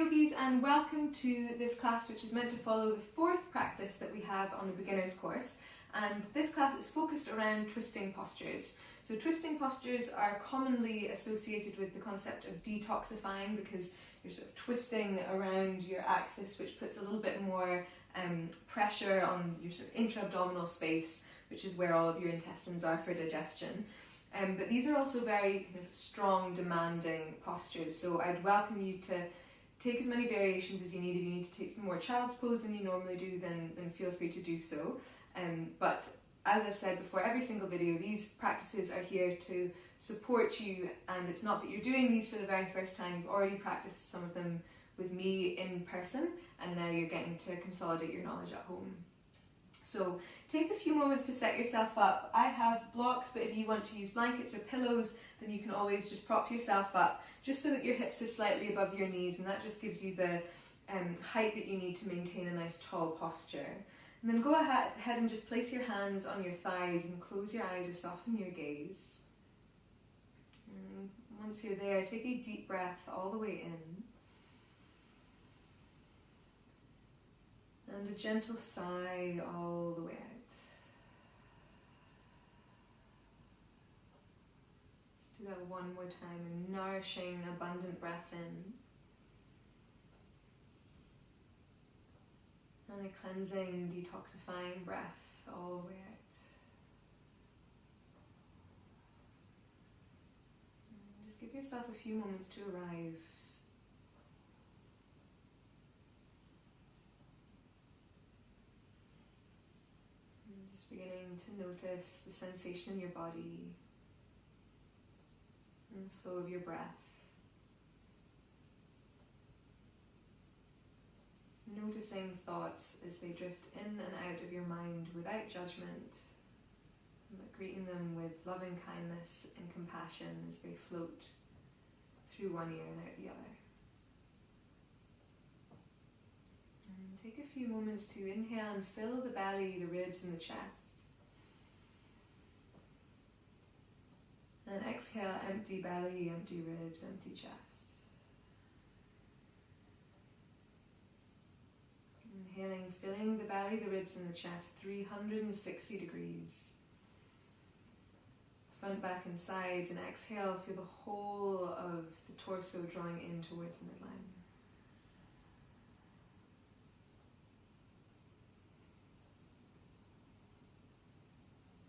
yogis, and welcome to this class which is meant to follow the fourth practice that we have on the beginner's course. And this class is focused around twisting postures. So twisting postures are commonly associated with the concept of detoxifying because you're sort of twisting around your axis, which puts a little bit more pressure on your sort of intra-abdominal space, which is where all of your intestines are for digestion. But these are also very kind of strong, demanding postures. So I'd welcome you to take as many variations as you need. If you need to take more child's pose than you normally do, then feel free to do so. But as I've said before, every single video, these practices are here to support you, and it's not that you're doing these for the very first time. You've already practiced some of them with me in person, and now you're getting to consolidate your knowledge at home. So take a few moments to set yourself up. I have blocks, but if you want to use blankets or pillows, then you can always just prop yourself up, just so that your hips are slightly above your knees, and that just gives you the height that you need to maintain a nice tall posture. And then go ahead and just place your hands on your thighs and close your eyes or soften your gaze. And once you're there, take a deep breath all the way in. And a gentle sigh all the way out. Let's do that one more time. A nourishing, abundant breath in. And a cleansing, detoxifying breath all the way out. And just give yourself a few moments to arrive. Just beginning to notice the sensation in your body and the flow of your breath. Noticing thoughts as they drift in and out of your mind without judgment, but greeting them with loving kindness and compassion as they float through one ear and out the other. And take a few moments to inhale and fill the belly, the ribs and the chest. And exhale, empty belly, empty ribs, empty chest. Inhaling, filling the belly, the ribs and the chest 360 degrees. Front, back and sides, and exhale, feel the whole of the torso drawing in towards the midline.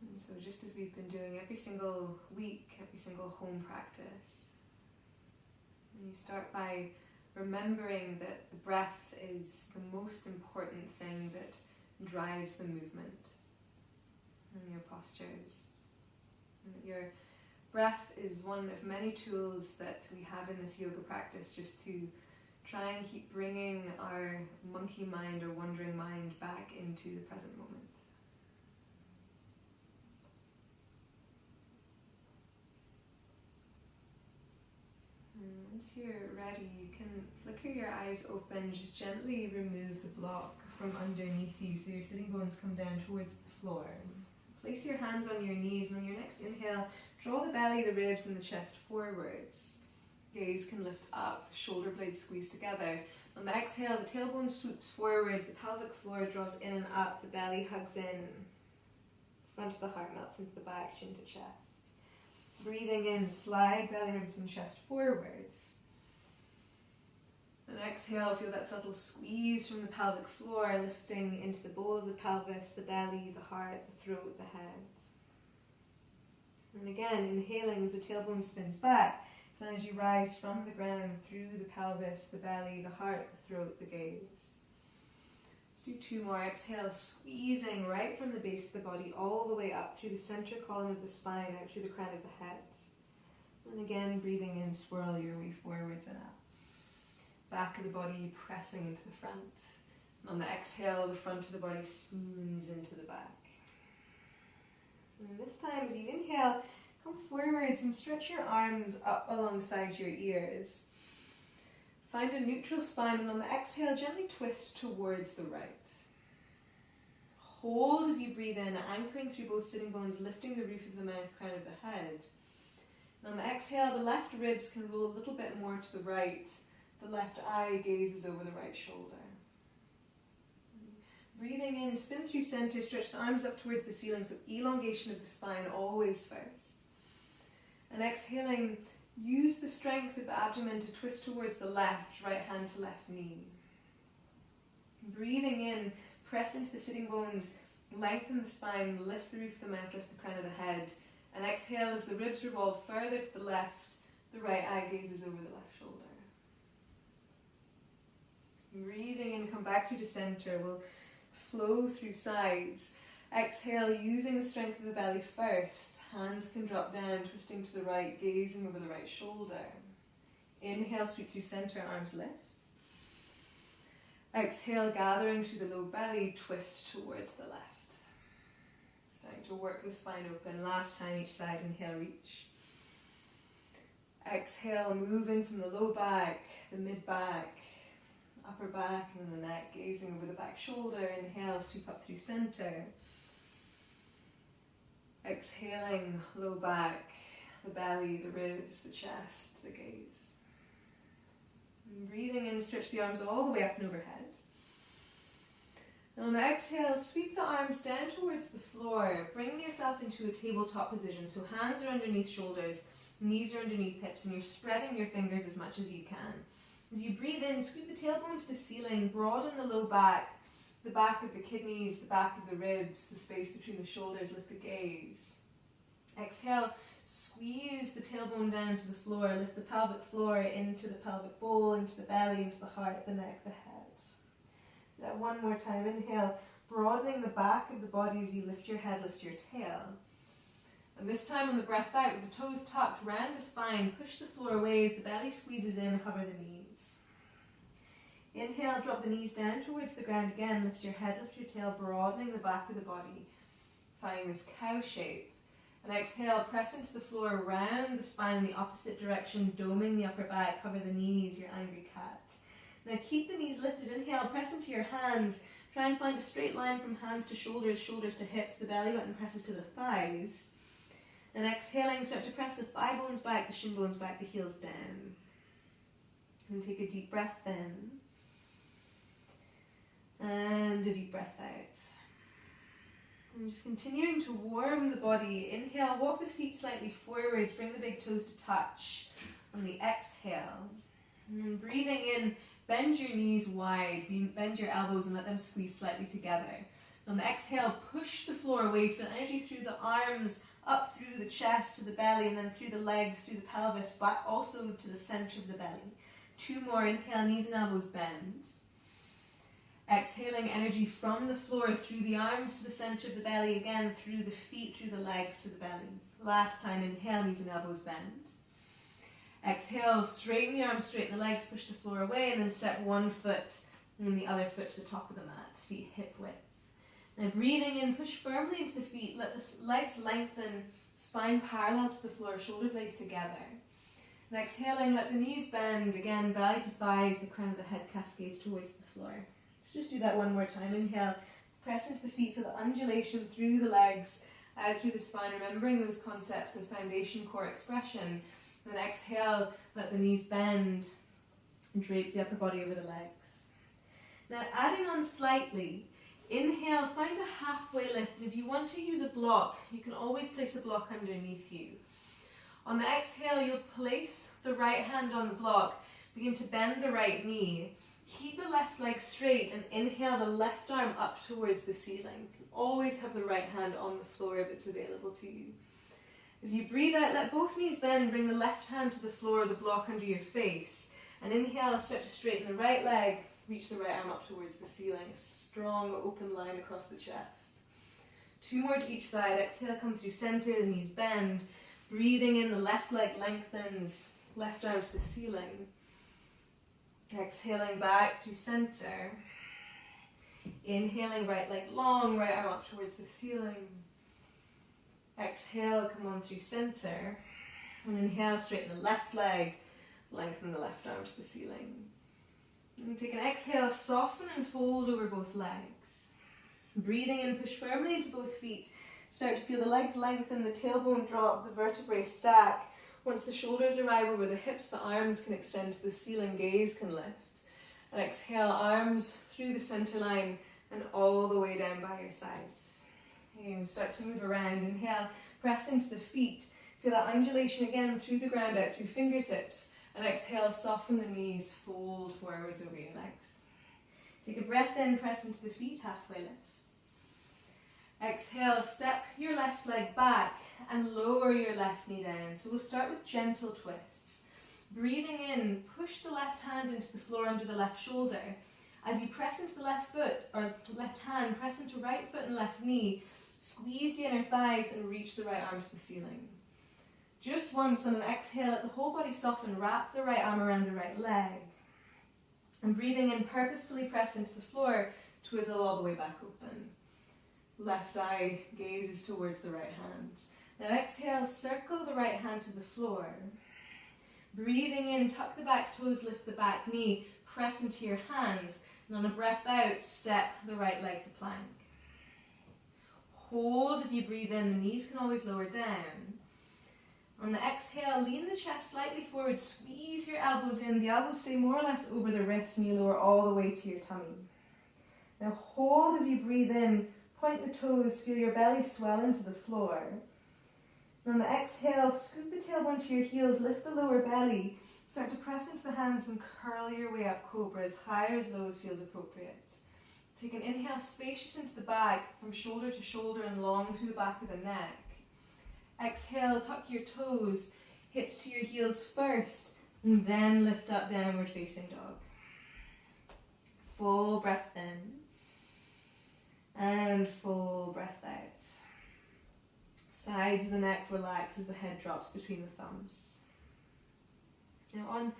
And so just as we've been doing every single week, every single home practice, and you start by remembering that the breath is the most important thing that drives the movement in your postures. And that your breath is one of many tools that we have in this yoga practice just to try and keep bringing our monkey mind or wandering mind back into the present moment. Once you're ready, you can flicker your eyes open, just gently remove the block from underneath you so your sitting bones come down towards the floor. Place your hands on your knees, and on your next inhale, draw the belly, the ribs and the chest forwards. Gaze can lift up, the shoulder blades squeeze together. On the exhale, the tailbone swoops forwards, the pelvic floor draws in and up, the belly hugs in, front of the heart melts into the back, chin to chest. Breathing in, slide belly, ribs and chest forwards. And exhale, feel that subtle squeeze from the pelvic floor, lifting into the bowl of the pelvis, the belly, the heart, the throat, the head. And again, inhaling as the tailbone spins back, feel as you rise from the ground through the pelvis, the belly, the heart, the throat, the gaze. Do two more. Exhale, squeezing right from the base of the body all the way up through the center column of the spine, out through the crown of the head. And again, breathing in, swirl your way forwards and up. Back of the body pressing into the front. And on the exhale, the front of the body spoons into the back. And this time, as you inhale, come forwards and stretch your arms up alongside your ears. Find a neutral spine, and on the exhale, gently twist towards the right. Hold as you breathe in, anchoring through both sitting bones, lifting the roof of the mouth, crown of the head. And on the exhale, the left ribs can roll a little bit more to the right. The left eye gazes over the right shoulder. Breathing in, spin through center, stretch the arms up towards the ceiling, so elongation of the spine always first. And exhaling, use the strength of the abdomen to twist towards the left, right hand to left knee. Breathing in, press into the sitting bones, lengthen the spine, lift the roof of the mouth, lift the crown of the head. And exhale as the ribs revolve further to the left, the right eye gazes over the left shoulder. Breathing in, come back through to center. We'll flow through sides. Exhale, using the strength of the belly first. Hands can drop down, twisting to the right, gazing over the right shoulder. Inhale, sweep through center, arms lift. Exhale, gathering through the low belly, twist towards the left. Starting to work the spine open. Last time each side, inhale, reach. Exhale, moving from the low back, the mid back, upper back and the neck, gazing over the back shoulder. Inhale, sweep up through center. Exhaling, low back, the belly, the ribs, the chest, the gaze. And breathing in, stretch the arms all the way up and overhead. And on the exhale, sweep the arms down towards the floor. Bring yourself into a tabletop position. So hands are underneath shoulders, knees are underneath hips, and you're spreading your fingers as much as you can. As you breathe in, scoop the tailbone to the ceiling, broaden the low back, the back of the kidneys, the back of the ribs, the space between the shoulders, lift the gaze. Exhale, squeeze the tailbone down to the floor, lift the pelvic floor into the pelvic bowl, into the belly, into the heart, the neck, the head. Do that one more time. Inhale, broadening the back of the body as you lift your head, lift your tail. And this time on the breath out, with the toes tucked, round the spine, push the floor away as the belly squeezes in, hover the knees. Inhale, drop the knees down towards the ground again, lift your head, lift your tail, broadening the back of the body, finding this cow shape. And exhale, press into the floor, round the spine in the opposite direction, doming the upper back, hover the knees, your angry cat. Now keep the knees lifted. Inhale, press into your hands, try and find a straight line from hands to shoulders, shoulders to hips, the belly button presses to the thighs. And exhaling, start to press the thigh bones back, the shin bones back, the heels down. And take a deep breath in. And a deep breath out. And just continuing to warm the body. Inhale, walk the feet slightly forwards, bring the big toes to touch on the exhale. And then breathing in, bend your knees wide, bend your elbows and let them squeeze slightly together. On the exhale, push the floor away, feel energy through the arms, up through the chest to the belly, and then through the legs, through the pelvis, back also to the center of the belly. 2 more, inhale, knees and elbows bend. Exhaling energy from the floor through the arms to the center of the belly, again through the feet, through the legs to the belly. Last time, inhale, knees and elbows bend. Exhale, straighten the arms, straighten the legs, push the floor away, and then step one foot and then the other foot to the top of the mat, feet hip width. Now breathing in, push firmly into the feet, let the legs lengthen, spine parallel to the floor, shoulder blades together. And exhaling, let the knees bend, again belly to thighs, the crown of the head cascades towards the floor. Let's just do that one more time. Inhale, press into the feet, feel the undulation through the legs, out through the spine, remembering those concepts of foundation, core, expression. And then exhale, let the knees bend and drape the upper body over the legs. Now adding on slightly, inhale, find a halfway lift, and if you want to use a block, you can always place a block underneath you. On the exhale, you'll place the right hand on the block, begin to bend the right knee, keep the left leg straight, and inhale the left arm up towards the ceiling. Always have the right hand on the floor if it's available to you. As you breathe out, let both knees bend, bring the left hand to the floor, the block under your face, and inhale, start to straighten the right leg, reach the right arm up towards the ceiling, a strong open line across the chest. 2 more to each side. Exhale, come through center, the knees bend. Breathing in, the left leg lengthens, left arm to the ceiling. Exhaling back through center. Inhaling, right leg long, right arm up towards the ceiling. Exhale, come on through center. And inhale, straighten the left leg, lengthen the left arm to the ceiling. And take an exhale, soften and fold over both legs. Breathing in, push firmly into both feet. Start to feel the legs lengthen, the tailbone drop, the vertebrae stack. Once the shoulders arrive over the hips, the arms can extend to the ceiling, gaze can lift. And exhale, arms through the center line and all the way down by your sides. You start to move around. Inhale, press into the feet. Feel that undulation again through the ground, out through fingertips. And exhale, soften the knees, fold forwards over your legs. Take a breath in, press into the feet, halfway lift. Exhale, step your left leg back and lower your left knee down. So we'll start with gentle twists. Breathing in, push the left hand into the floor under the left shoulder. As you press into the left foot, or left hand, press into right foot and left knee. Squeeze the inner thighs and reach the right arm to the ceiling. Just once on an exhale, let the whole body soften. Wrap the right arm around the right leg. And breathing in, purposefully press into the floor. Twizzle all the way back open. Left eye gazes towards the right hand. Now exhale, circle the right hand to the floor. Breathing in, tuck the back toes, lift the back knee, press into your hands. And on a breath out, step the right leg to plank. Hold as you breathe in, the knees can always lower down. On the exhale, lean the chest slightly forward, squeeze your elbows in. The elbows stay more or less over the wrists and you lower all the way to your tummy. Now hold as you breathe in, point the toes, feel your belly swell into the floor. And on the exhale, scoop the tailbone to your heels, lift the lower belly, start to press into the hands and curl your way up, cobra, as high or as low as feels appropriate. Take an inhale, spacious into the back, from shoulder to shoulder and long through the back of the neck. Exhale, tuck your toes, hips to your heels first, and then lift up, downward facing dog. Full breath in, and full breath out. Sides of the neck relax as the head drops between the thumbs. Now on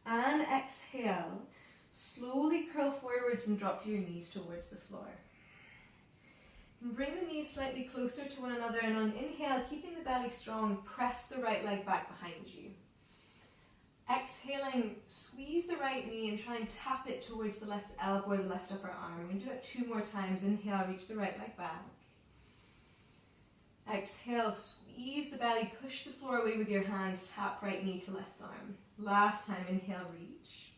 an exhale, slowly curl forwards and drop your knees towards the floor. And bring the knees slightly closer to one another, and on inhale, keeping the belly strong, press the right leg back behind you. Exhaling, squeeze the right knee and try and tap it towards the left elbow or the left upper arm. We're going to do that 2 more times. Inhale, reach the right leg back. Exhale, squeeze the belly, push the floor away with your hands, tap right knee to left arm. Last time, inhale, reach.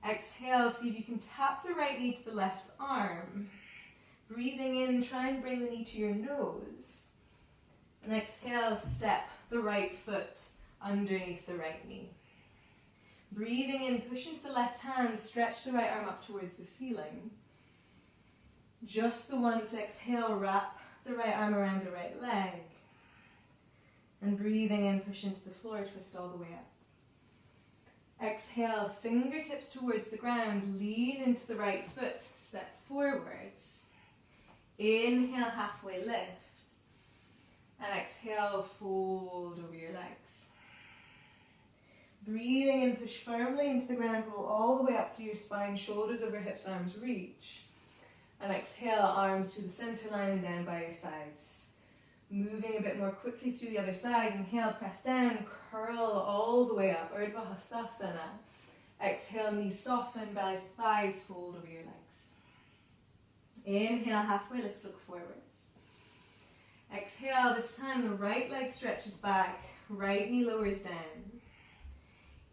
Exhale, see if you can tap the right knee to the left arm. Breathing in, try and bring the knee to your nose. And exhale, step the right foot underneath the right knee. Breathing in, push into the left hand, stretch the right arm up towards the ceiling. Just the once, exhale, wrap the right arm around the right leg. And breathing in, push into the floor, twist all the way up. Exhale, fingertips towards the ground, lean into the right foot, step forwards. Inhale, halfway lift. And exhale, fold over your legs. Breathing in, push firmly into the ground, roll all the way up through your spine, shoulders over hips, arms reach. And exhale, arms to the center line and down by your sides. Moving a bit more quickly through the other side. Inhale, press down, curl all the way up, Urdhva Hastasana. Exhale, knees soften, belly to thighs, fold over your legs. Inhale, halfway lift, look forwards. Exhale, this time the right leg stretches back, right knee lowers down.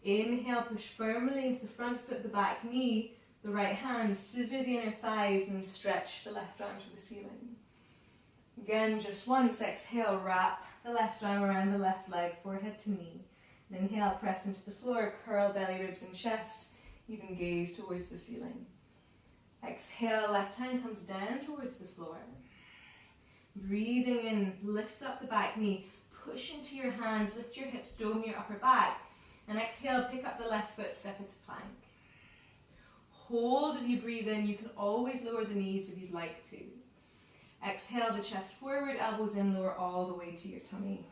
Inhale, push firmly into the front foot, the back knee, the right hand, scissor the inner thighs and stretch the left arm to the ceiling. Again, just once, exhale, wrap the left arm around the left leg, forehead to knee. And inhale, press into the floor, curl belly, ribs and chest, even gaze towards the ceiling. Exhale, left hand comes down towards the floor. Breathing in, lift up the back knee, push into your hands, lift your hips, dome your upper back. And exhale, pick up the left foot, step into plank. Hold as you breathe in. You can always lower the knees if you'd like to. Exhale, the chest forward, elbows in, lower all the way to your tummy.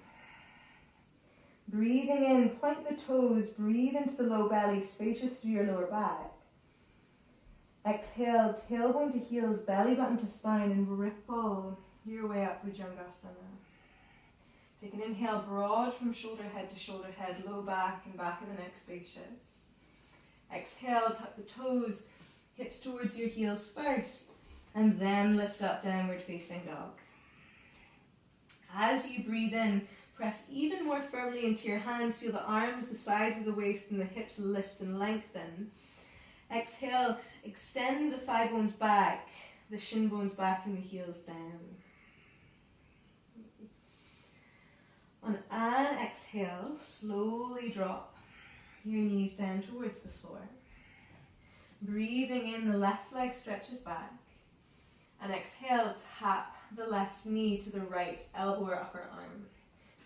Breathing in, point the toes, breathe into the low belly, spacious through your lower back. Exhale, tailbone to heels, belly button to spine, and ripple your way up Bhujangasana. Take an inhale, broad from shoulder head to shoulder head, low back and back of the neck spacious. Exhale, tuck the toes, hips towards your heels first, and then lift up, downward facing dog. As you breathe in, Press even more firmly into your hands. Feel the arms, the sides of the waist, and the hips lift and lengthen. Exhale, extend the thigh bones back, the shin bones back, and the heels down. On an exhale, slowly drop your knees down towards the floor. Breathing in, the left leg stretches back. And exhale, tap the left knee to the right elbow or upper arm.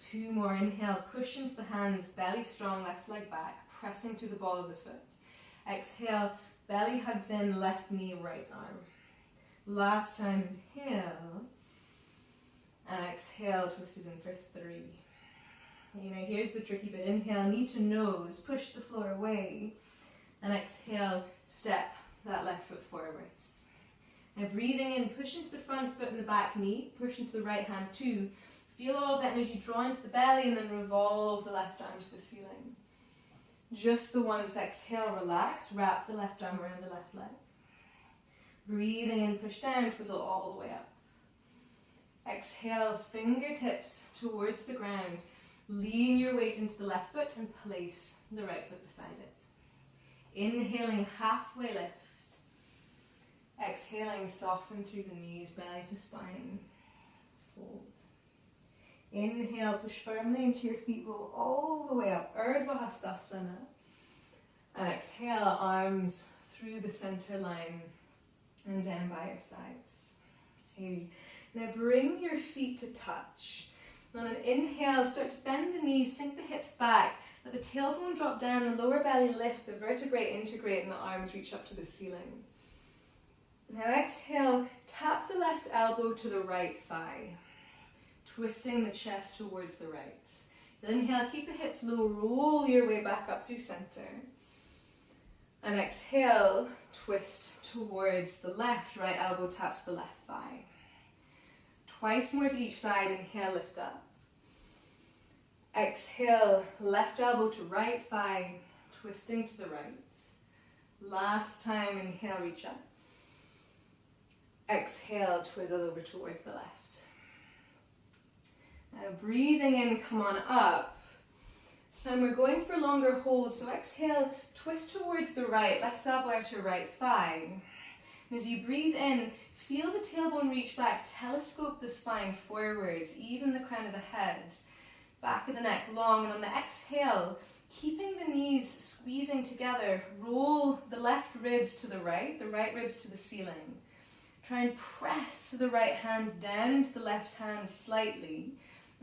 2 more. Inhale, push into the hands, belly strong, left leg back, pressing to the ball of the foot. Exhale, belly hugs in, left knee, right arm. Last time, inhale. And exhale, twist it in for 3. Now here's the tricky bit. Inhale, knee to nose, push the floor away. And exhale, step that left foot forwards. Now breathing in, push into the front foot and the back knee, push into the right hand too. Feel all of that energy draw into the belly and then revolve the left arm to the ceiling. Just the once. Exhale, relax, wrap the left arm around the left leg. Breathing in, push down, twizzle all the way up. Exhale, fingertips towards the ground. Lean your weight into the left foot and place the right foot beside it. Inhaling, halfway lift. Exhaling, soften through the knees, belly to spine. Fold. Inhale, push firmly into your feet, roll all the way up, Urdhva Hastasana. And exhale, arms through the center line and down by your sides. Okay. Now bring your feet to touch. On an inhale, start to bend the knees, sink the hips back, let the tailbone drop down, the lower belly lift, the vertebrae integrate, and the arms reach up to the ceiling. Now exhale, tap the left elbow to the right thigh, twisting the chest towards the right. Inhale, keep the hips low, roll your way back up through center. And exhale, twist towards the left, right elbow taps the left thigh. Twice more to each side, inhale, lift up. Exhale, left elbow to right thigh, twisting to the right. Last time, inhale, reach up. Exhale, twizzle over towards the left. Now breathing in, come on up. This time we're going for longer holds, so exhale, twist towards the right, left elbow out to right thigh. And as you breathe in, feel the tailbone reach back, telescope the spine forwards, even the crown of the head, back of the neck long, and on the exhale, keeping the knees squeezing together, roll the left ribs to the right ribs to the ceiling. Try and press the right hand down into the left hand slightly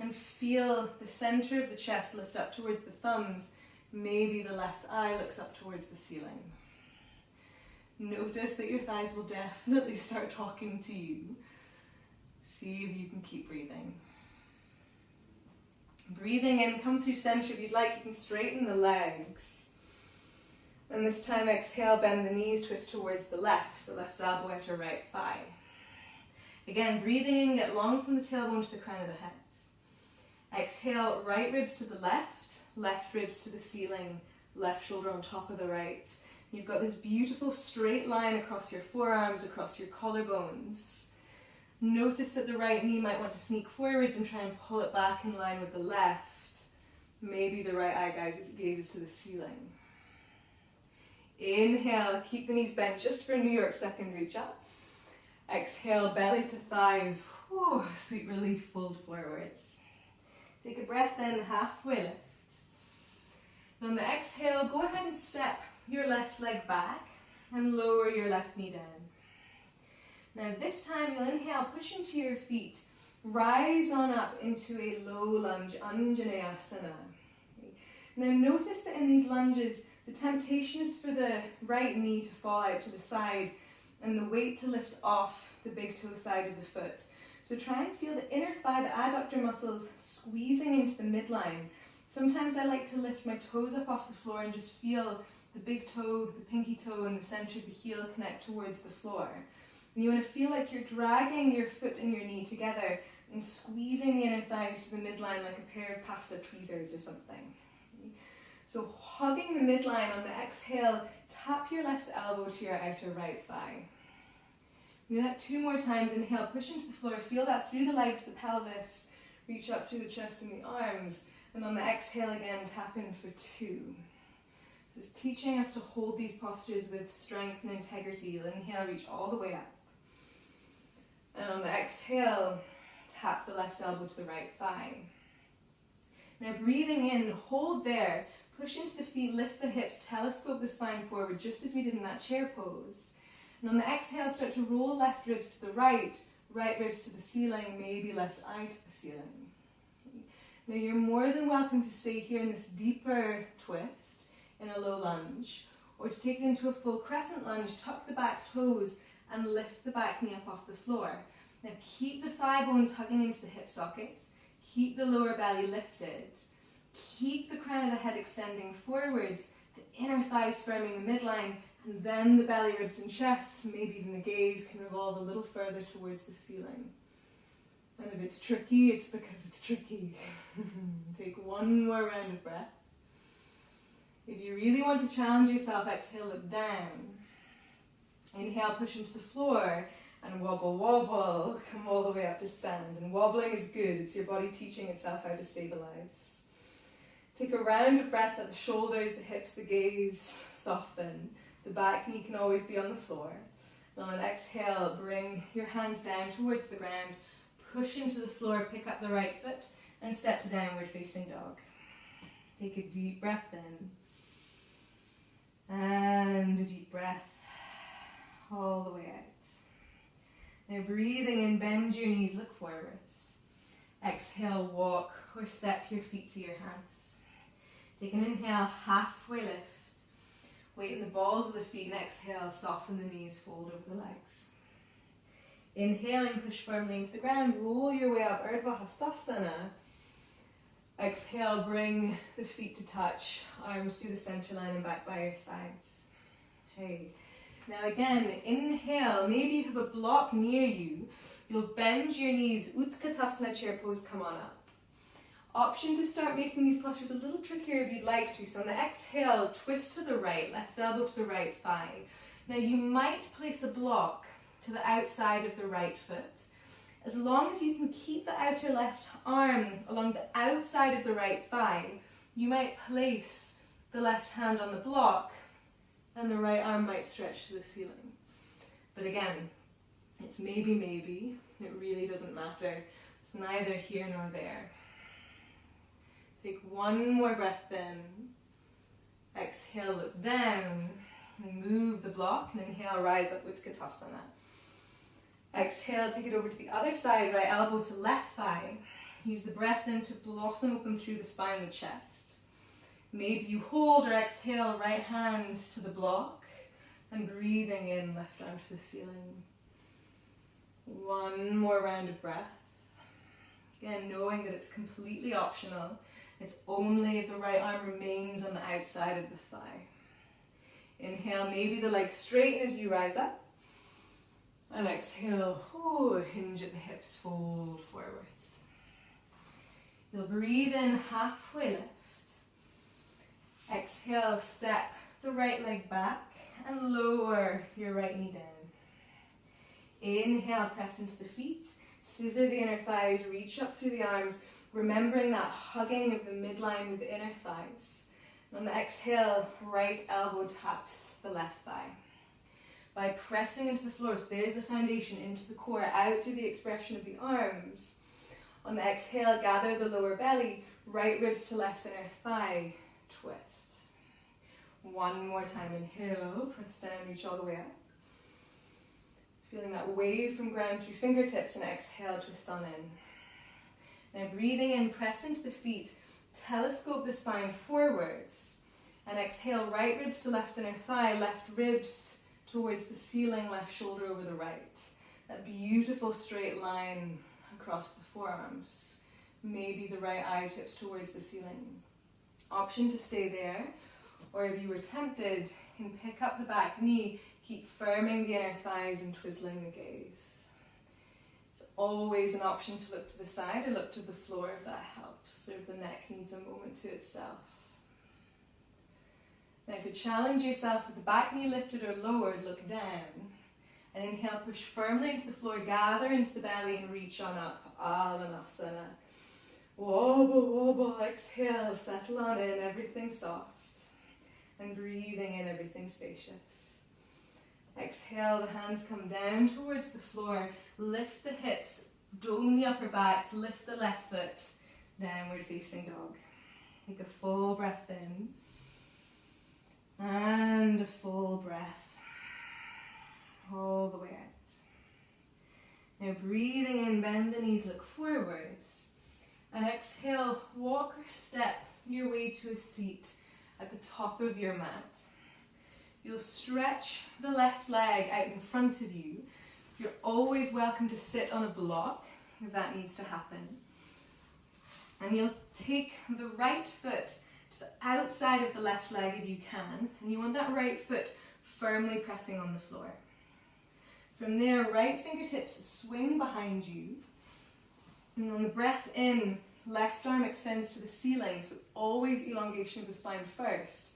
and feel the center of the chest lift up towards the thumbs. Maybe the left eye looks up towards the ceiling. Notice that your thighs will definitely start talking to you. See if you can keep breathing. Breathing in, come through center. If you'd like, you can straighten the legs. And this time, exhale, bend the knees, twist towards the left. So left elbow out to right thigh. Again, breathing in, get long from the tailbone to the crown of the head. Exhale, right ribs to the left ribs to the ceiling, left shoulder on top of the right. You've got this beautiful straight line across your forearms, across your collarbones. Notice that the right knee might want to sneak forwards and try and pull it back in line with the left. Maybe the right eye gazes to the ceiling. Inhale, keep the knees bent just for New York second reach up. Exhale, belly to thighs. Whew, sweet relief, fold forwards. Take a breath in, halfway lift. And on the exhale, go ahead and step your left leg back and lower your left knee down. Now this time you'll inhale, push into your feet, rise on up into a low lunge, Anjaneyasana. Now notice that in these lunges, the temptation is for the right knee to fall out to the side and the weight to lift off the big toe side of the foot. So try and feel the inner thigh, the adductor muscles squeezing into the midline. Sometimes I like to lift my toes up off the floor and just feel the big toe, the pinky toe, and the center of the heel connect towards the floor. And you want to feel like you're dragging your foot and your knee together and squeezing the inner thighs to the midline like a pair of pasta tweezers or something. So hugging the midline on the exhale, tap your left elbow to your outer right thigh. Do that 2 more times. Inhale, push into the floor, feel that through the legs, the pelvis. Reach up through the chest and the arms. And on the exhale again, tap in for 2. This is teaching us to hold these postures with strength and integrity. You'll inhale, reach all the way up. And on the exhale, tap the left elbow to the right thigh. Now breathing in, hold there. Push into the feet, lift the hips, telescope the spine forward, just as we did in that chair pose. And on the exhale, start to roll left ribs to the right ribs to the ceiling, maybe left eye to the ceiling. Now you're more than welcome to stay here in this deeper twist in a low lunge, or to take it into a full crescent lunge, tuck the back toes and lift the back knee up off the floor. Now keep the thigh bones hugging into the hip sockets, keep the lower belly lifted, keep the crown of the head extending forwards, the inner thighs firming the midline, and then the belly, ribs and chest, maybe even the gaze, can revolve a little further towards the ceiling. And if it's tricky, it's because it's tricky. Take one more round of breath. If you really want to challenge yourself, exhale, look down. Inhale, push into the floor, and wobble, wobble. Come all the way up to stand. And wobbling is good. It's your body teaching itself how to stabilize. Take a round of breath, let the shoulders, the hips, the gaze soften. The back knee can always be on the floor. And on an exhale, bring your hands down towards the ground. Push into the floor, pick up the right foot, and step to downward facing dog. Take a deep breath in. And a deep breath all the way out. Now breathing in, bend your knees, look forwards. Exhale, walk or step your feet to your hands. Take an inhale, halfway lift. Weight in the balls of the feet, and exhale, soften the knees, fold over the legs. Inhaling, push firmly into the ground, roll your way up, Urdhva Hastasana. Exhale, bring the feet to touch, arms to the center line and back by your sides. Hey. Now again, inhale, maybe you have a block near you. You'll bend your knees, Utkatasana chair pose, come on up. Option to start making these postures a little trickier if you'd like to. So on the exhale, twist to the right, left elbow to the right thigh. Now you might place a block to the outside of the right foot. As long as you can keep the outer left arm along the outside of the right thigh, you might place the left hand on the block and the right arm might stretch to the ceiling. But again, it's maybe, it really doesn't matter. It's neither here nor there. Take one more breath in. Exhale, look down. And move the block. And inhale, rise up, Utkatasana. Exhale, take it over to the other side, right elbow to left thigh. Use the breath in to blossom open through the spine and the chest. Maybe you hold or exhale, right hand to the block. And breathing in, left arm to the ceiling. One more round of breath. Again, knowing that it's completely optional. It's only if the right arm remains on the outside of the thigh. Inhale, maybe the legs straighten as you rise up. And exhale, hinge at the hips, fold forwards. You'll breathe in, halfway lift. Exhale, step the right leg back and lower your right knee down. Inhale, press into the feet. Scissor the inner thighs, reach up through the arms, remembering that hugging of the midline with the inner thighs. And on the exhale, right elbow taps the left thigh. By pressing into the floor, so there's the foundation, into the core, out through the expression of the arms. On the exhale, gather the lower belly, right ribs to left inner thigh, twist. One more time, inhale, press down, reach all the way up. Feeling that wave from ground through fingertips, and exhale, twist on in. Now breathing in, press into the feet, telescope the spine forwards, and exhale, right ribs to left inner thigh, left ribs towards the ceiling, left shoulder over the right. That beautiful straight line across the forearms. Maybe the right eye tips towards the ceiling. Option to stay there, or if you were tempted, you can pick up the back knee, keep firming the inner thighs and twizzling the gaze. It's always an option to look to the side or look to the floor if that helps, or if the neck needs a moment to itself. Now to challenge yourself with the back knee lifted or lowered, look down. And inhale, push firmly into the floor, gather into the belly and reach on up, Alanasana. Wobble, wobble, exhale, settle on in, everything soft. And breathing in, everything spacious. Exhale, the hands come down towards the floor. Lift the hips, dome the upper back, lift the left foot, downward facing dog. Take a full breath in. And a full breath. All the way out. Now breathing in, bend the knees, look forwards. And exhale, walk or step your way to a seat at the top of your mat. You'll stretch the left leg out in front of you. You're always welcome to sit on a block if that needs to happen. And you'll take the right foot to the outside of the left leg if you can, and you want that right foot firmly pressing on the floor. From there, right fingertips swing behind you, and on the breath in, left arm extends to the ceiling, so always elongation of the spine first.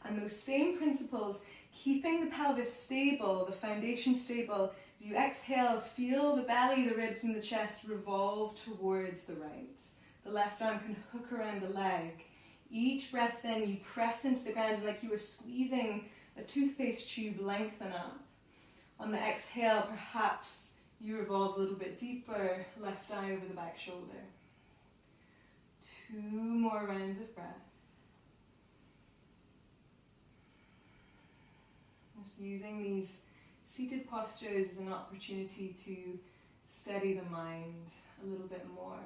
And those same principles, keeping the pelvis stable, the foundation stable, as you exhale, feel the belly, the ribs and the chest revolve towards the right. The left arm can hook around the leg. Each breath in, you press into the ground like you were squeezing a toothpaste tube, lengthen up. On the exhale, perhaps you revolve a little bit deeper, left eye over the back shoulder. 2 more rounds of breath. Just using these seated postures as an opportunity to steady the mind a little bit more.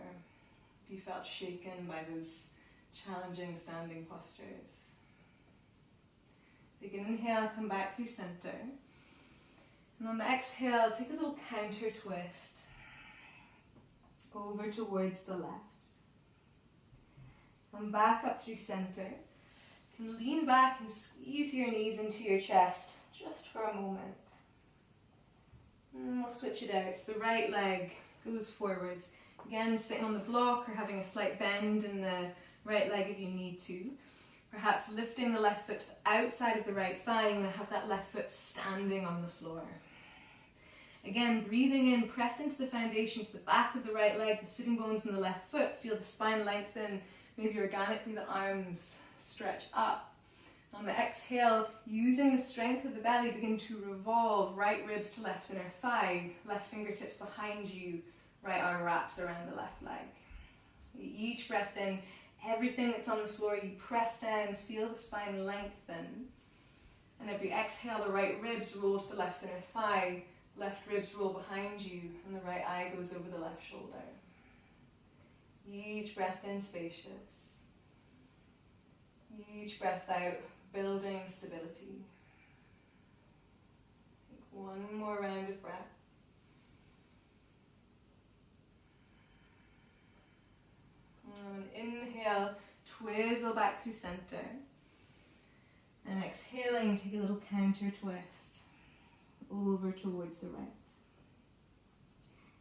If you felt shaken by those challenging standing postures. Take an inhale, come back through center. And on the exhale, take a little counter twist over towards the left. Come back up through center. You can lean back and squeeze your knees into your chest just for a moment. And we'll switch it out. So the right leg goes forwards. Again, sitting on the block or having a slight bend in the right leg if you need to. Perhaps lifting the left foot to the outside of the right thigh and have that left foot standing on the floor. Again, breathing in, press into the foundation, so the back of the right leg, the sitting bones in the left foot, feel the spine lengthen, maybe organically the arms stretch up. On the exhale, using the strength of the belly, begin to revolve, right ribs to left inner thigh, left fingertips behind you, right arm wraps around the left leg. Each breath in, everything that's on the floor, you press down, feel the spine lengthen. And every exhale, the right ribs roll to the left inner thigh, left ribs roll behind you, and the right eye goes over the left shoulder. Each breath in, spacious. Each breath out, building stability. Take 1 more round of breath. And inhale, twizzle back through center. And exhaling, take a little counter twist over towards the right.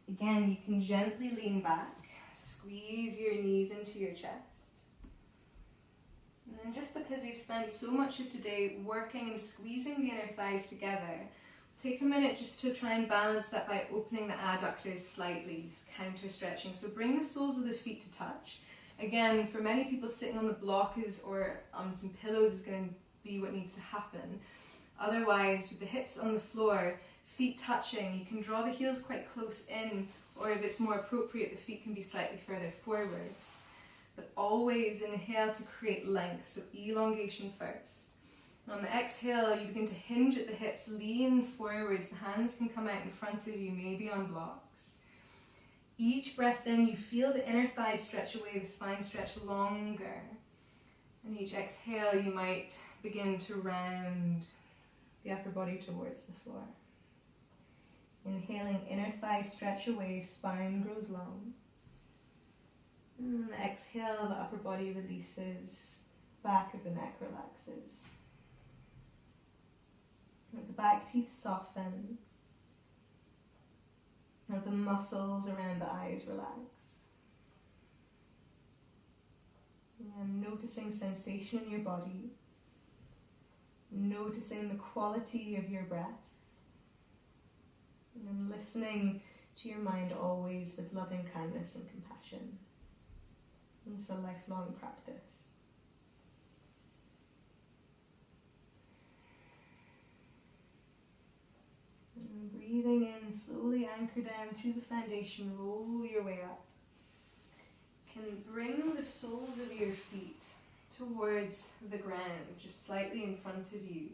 Again, you can gently lean back, squeeze your knees into your chest. And then just because we've spent so much of today working and squeezing the inner thighs together, take a minute just to try and balance that by opening the adductors slightly, just counter stretching. So bring the soles of the feet to touch. Again, for many people, sitting on the block or on some pillows is going to be what needs to happen. Otherwise, with the hips on the floor, feet touching, you can draw the heels quite close in, or if it's more appropriate, the feet can be slightly further forwards. But always inhale to create length, so elongation first. And on the exhale, you begin to hinge at the hips, lean forwards, the hands can come out in front of you, maybe on blocks. Each breath in, you feel the inner thighs stretch away, the spine stretch longer. And each exhale, you might begin to round the upper body towards the floor. Inhaling, inner thighs stretch away, spine grows long. And exhale, the upper body releases, back of the neck relaxes. Let the back teeth soften. Let the muscles around the eyes relax. And noticing sensation in your body. Noticing the quality of your breath. And then listening to your mind always with loving kindness and compassion. And it's a lifelong practice. And breathing in, slowly anchor down through the foundation, roll your way up. Can bring the soles of your feet towards the ground, just slightly in front of you.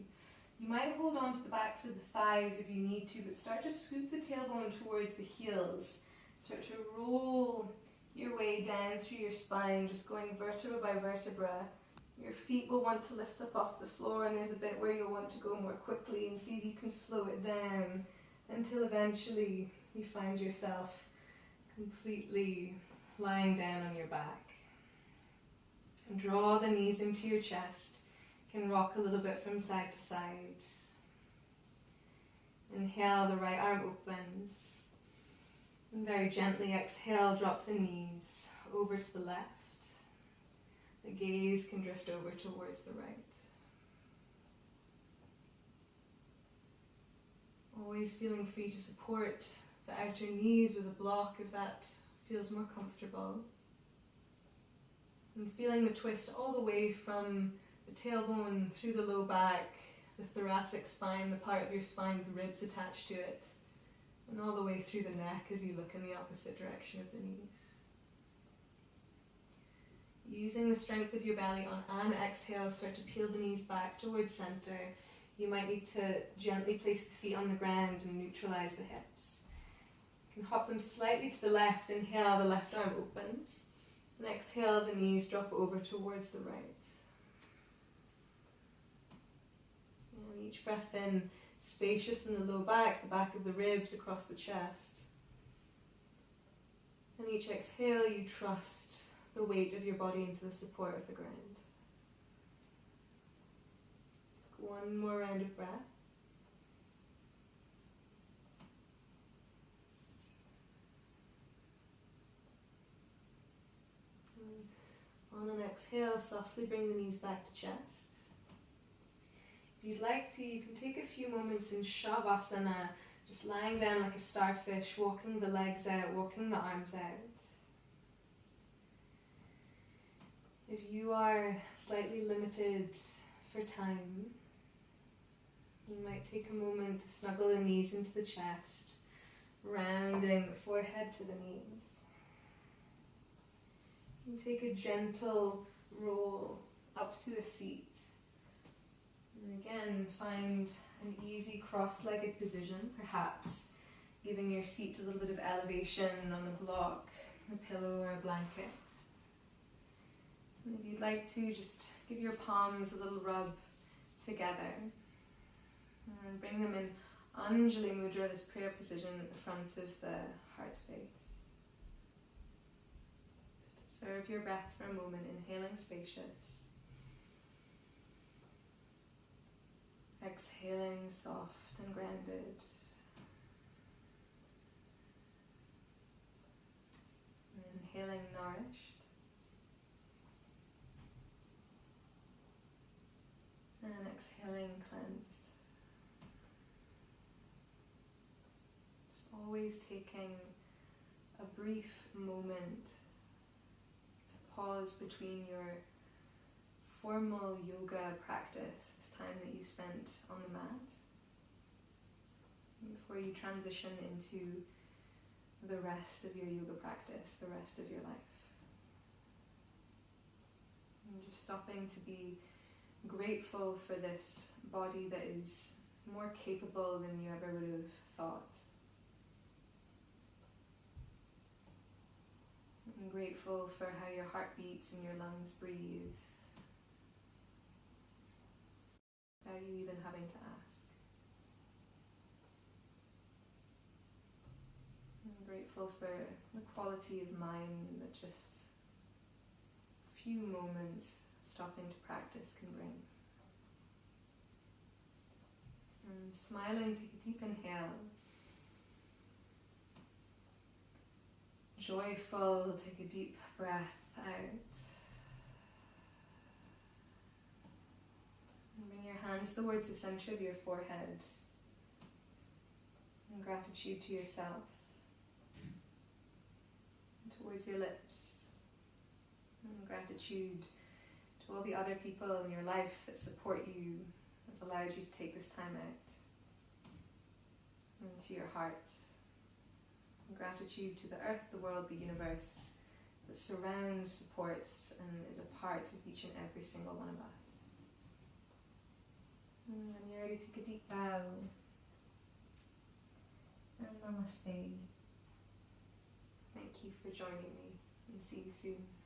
You might hold on to the backs of the thighs if you need to, but start to scoop the tailbone towards the heels. Start to roll your way down through your spine, just going vertebra by vertebra. Your feet will want to lift up off the floor, and there's a bit where you'll want to go more quickly and see if you can slow it down until eventually you find yourself completely lying down on your back. And draw the knees into your chest. You can rock a little bit from side to side. Inhale, the right arm opens. And very gently exhale, drop the knees over to the left. The gaze can drift over towards the right. Always feeling free to support the outer knees with a block if that feels more comfortable. And feeling the twist all the way from the tailbone through the low back, the thoracic spine, the part of your spine with ribs attached to it, and all the way through the neck as you look in the opposite direction of the knees. Using the strength of your belly on an exhale, start to peel the knees back towards center. You might need to gently place the feet on the ground and neutralize the hips. You can hop them slightly to the left. Inhale, the left arm opens. And exhale, the knees drop over towards the right. And each breath in, spacious in the low back, the back of the ribs across the chest. And each exhale, you trust the weight of your body into the support of the ground. One more round of breath. On an exhale, softly bring the knees back to chest. If you'd like to, you can take a few moments in Shavasana, just lying down like a starfish, walking the legs out, walking the arms out. If you are slightly limited for time, you might take a moment to snuggle the knees into the chest, rounding the forehead to the knees. And take a gentle roll up to a seat. And again, find an easy cross-legged position, perhaps giving your seat a little bit of elevation on a block, a pillow or a blanket. And if you'd like to, just give your palms a little rub together. And bring them in Anjali Mudra, this prayer position at the front of the heart space. Just observe your breath for a moment, inhaling spacious. Exhaling soft and grounded. And inhaling nourished. And exhaling cleansed. Just always taking a brief moment to pause between your formal yoga practice, this time that you spent on the mat, before you transition into the rest of your yoga practice, the rest of your life. And just stopping to be grateful for this body that is more capable than you ever would have thought. I'm grateful for how your heart beats and your lungs breathe, without you even having to ask. I'm grateful for the quality of mind that just a few moments stopping to practice can bring. And smiling, take a deep inhale. Joyful, take a deep breath out. And bring your hands towards the center of your forehead. In gratitude to yourself. And towards your lips. And gratitude to all the other people in your life that support you, that allowed you to take this time out. And to your heart. And gratitude to the earth, the world, the universe that surrounds, supports, and is a part of each and every single one of us. And when you're ready, take a deep bow. And namaste. Thank you for joining me, and see you soon.